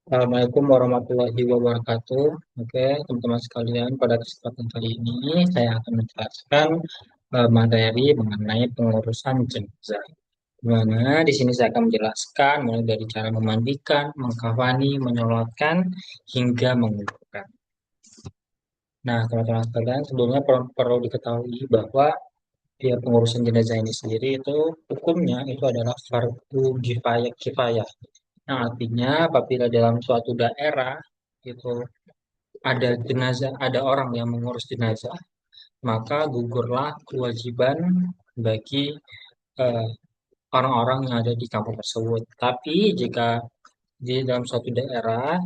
Assalamualaikum warahmatullahi wabarakatuh. Oke, teman-teman sekalian, pada kesempatan kali ini saya akan menjelaskan materi mengenai pengurusan jenazah. Di mana di sini saya akan menjelaskan mulai dari cara memandikan, mengkafani, menyolatkan, hingga menguburkan. Nah, teman-teman sekalian, sebelumnya perlu diketahui bahwa pengurusan jenazah ini sendiri itu hukumnya itu adalah fardu kifayah. Nah, artinya apabila dalam suatu daerah itu ada jenazah, ada orang yang mengurus jenazah, maka gugurlah kewajiban bagi eh, orang-orang yang ada di kampung tersebut. Tapi jika di dalam suatu daerah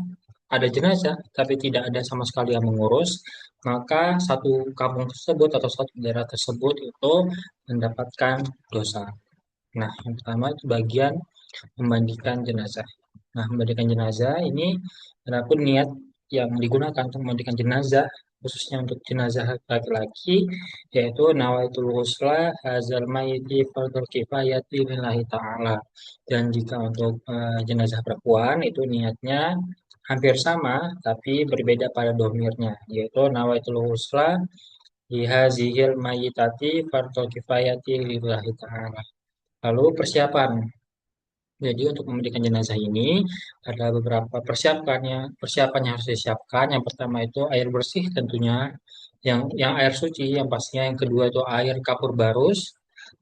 ada jenazah, tapi tidak ada sama sekali yang mengurus, maka satu kampung tersebut atau satu daerah tersebut itu mendapatkan dosa. Nah, yang pertama itu bagian memandikan jenazah. Nah, memandikan jenazah ini adapun niat yang digunakan untuk memandikan jenazah khususnya untuk jenazah laki-laki yaitu nawaitul ghusla hazal mayyiti fardhu kifayati lillahi ta'ala. Dan jika untuk jenazah perempuan itu niatnya hampir sama tapi berbeda pada domirnya yaitu nawaitul ghusla lihazihil mayyitati fardhu kifayati lillahi ta'ala. Lalu persiapan. Jadi untuk memandikan jenazah ini ada beberapa persiapan yang harus disiapkan. Yang pertama itu air bersih tentunya, yang air suci yang pastinya. Yang kedua itu air kapur barus,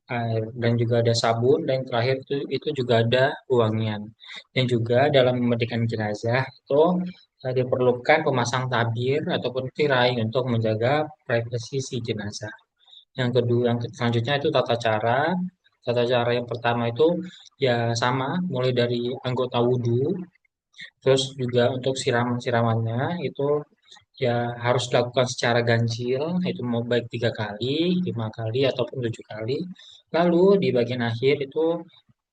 air dan juga ada sabun. Dan yang terakhir itu juga ada wangian. Dan juga dalam memandikan jenazah itu diperlukan pemasang tabir ataupun tirai untuk menjaga privasi si jenazah. Yang kedua, yang selanjutnya itu tata cara. Tata cara yang pertama itu ya sama, mulai dari anggota wudhu, terus juga untuk siraman-siramannya itu ya harus dilakukan secara ganjil, itu mau baik 3 kali, 5 kali, ataupun 7 kali. Lalu di bagian akhir itu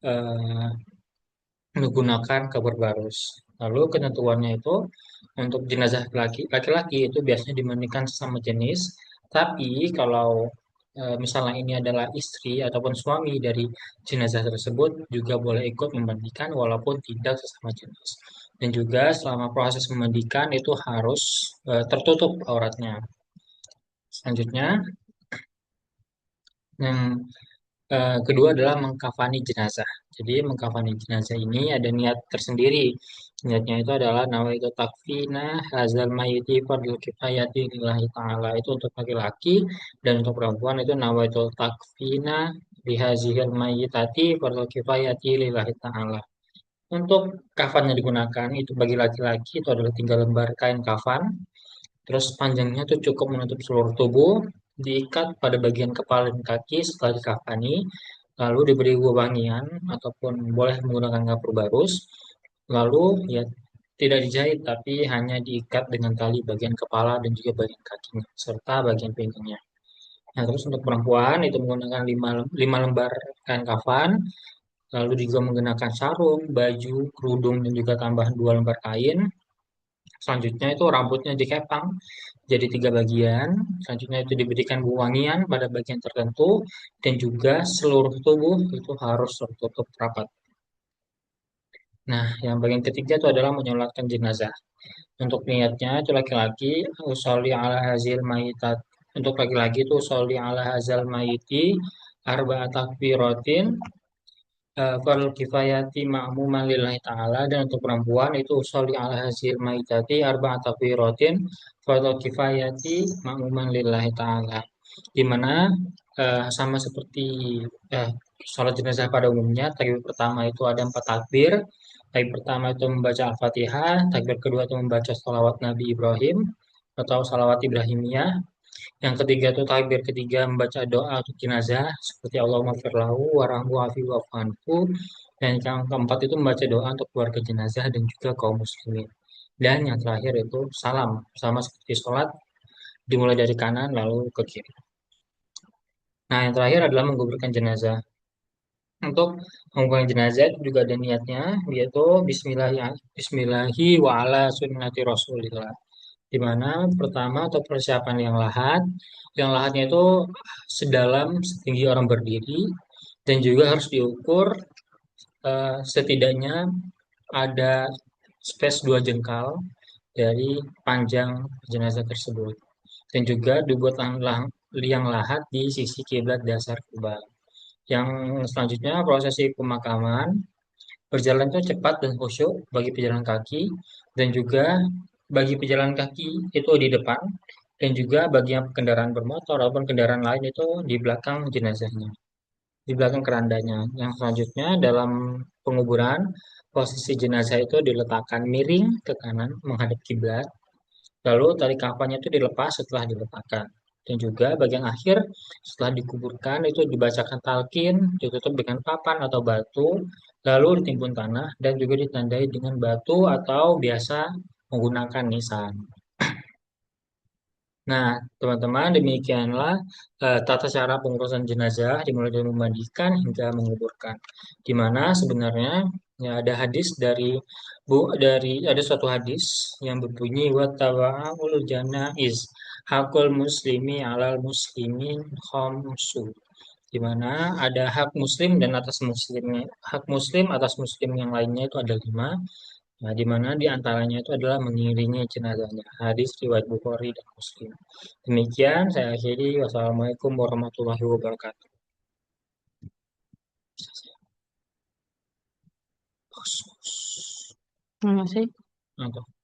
eh, menggunakan kabar barus. Lalu ketentuannya itu untuk jenazah laki-laki itu biasanya dimandikan sesama jenis. Tapi kalau misalnya ini adalah istri ataupun suami dari jenazah tersebut juga boleh ikut memandikan walaupun tidak sesama jenis. Dan juga selama proses memandikan itu harus tertutup auratnya. Selanjutnya, yang kedua adalah mengkafani jenazah. Jadi mengkafani jenazah ini ada niat tersendiri. Niatnya itu adalah nawaitu takfina hazal mayyiti fardhu kifayati lillahi ta'ala. Itu untuk laki-laki dan untuk perempuan itu nawaitu takfina bihazihil mayyitati fardhu kifayati lillahi ta'ala. Untuk kafan yang digunakan itu bagi laki-laki itu adalah 3 lembar kain kafan. Terus panjangnya itu cukup menutup seluruh tubuh, diikat pada bagian kepala dan kaki setelah dikafani, lalu diberi wewangian ataupun boleh menggunakan kapur barus, lalu ya tidak dijahit tapi hanya diikat dengan tali bagian kepala dan juga bagian kakinya serta bagian pinggangnya. Nah, terus untuk perempuan itu menggunakan lima lembar kain kafan, lalu juga menggunakan sarung, baju, kerudung dan juga tambahan 2 lembar kain. Selanjutnya itu rambutnya dikepang jadi 3 bagian. Selanjutnya itu diberikan wangian pada bagian tertentu dan juga seluruh tubuh itu harus tertutup rapat. Nah, yang bagian ketiga itu adalah menyolatkan jenazah. Untuk niatnya itu laki-laki usolli ala hazil mayitat. Untuk laki-laki itu usolli ala hazal mayiti arba'at takbiratin farul kifayati ma'muman lillahi ta'ala. Dan untuk perempuan itu usolli ala hazil mayitati arba'at takbiratin farul kifayati ma'muman lillahi ta'ala. Di mana sama seperti eh, sholat jenazah pada umumnya, takbir pertama itu ada 4 takbir. Takbir pertama itu membaca Al-Fatihah, takbir kedua itu membaca salawat Nabi Ibrahim atau salawat Ibrahimiyah. Yang ketiga itu takbir ketiga membaca doa untuk jenazah seperti Allahumma firlahu warahmu afi wa'fu. Dan yang keempat itu membaca doa untuk keluarga jenazah dan juga kaum muslimin. Dan yang terakhir itu salam, sama seperti sholat dimulai dari kanan lalu ke kiri. Nah, yang terakhir adalah menguburkan jenazah. Untuk menguburkan jenazah itu juga ada niatnya, yaitu Bismillahi wa ala sunnati Rasulillah. Di mana pertama atau persiapan yang lahatnya itu sedalam setinggi orang berdiri dan juga harus diukur setidaknya ada space 2 jengkal dari panjang jenazah tersebut. Dan juga dibuat liang lahat di sisi kiblat dasar kubah. Yang selanjutnya prosesi pemakaman berjalan itu cepat dan khusyuk bagi pejalan kaki dan juga bagi pejalan kaki itu di depan dan juga bagi yang kendaraan bermotor ataupun kendaraan lain itu di belakang jenazahnya, di belakang kerandanya. Yang selanjutnya dalam penguburan posisi jenazah itu diletakkan miring ke kanan menghadap kiblat. Lalu tali kafannya itu dilepas setelah diletakkan. Dan juga bagian akhir setelah dikuburkan itu dibacakan talqin, ditutup dengan papan atau batu, lalu ditimbun tanah dan juga ditandai dengan batu atau biasa menggunakan nisan. Nah, teman-teman, demikianlah tata cara pengurusan jenazah dimulai dari memandikan hingga menguburkan. Di mana sebenarnya ya ada hadis dari ada suatu hadis yang berbunyi wa tawa'ul janaiz hakul muslimi alal muslimin khamsu. Di mana ada hak muslim dan atas muslimnya, hak muslim atas muslim yang lainnya itu ada 5. Nah, di mana di antaranya itu adalah mengiringi jenazahnya. Hadis riwayat Bukhari dan Muslim. Demikian saya akhiri. Wassalamualaikum warahmatullahi wabarakatuh. Terima kasih. Mantap.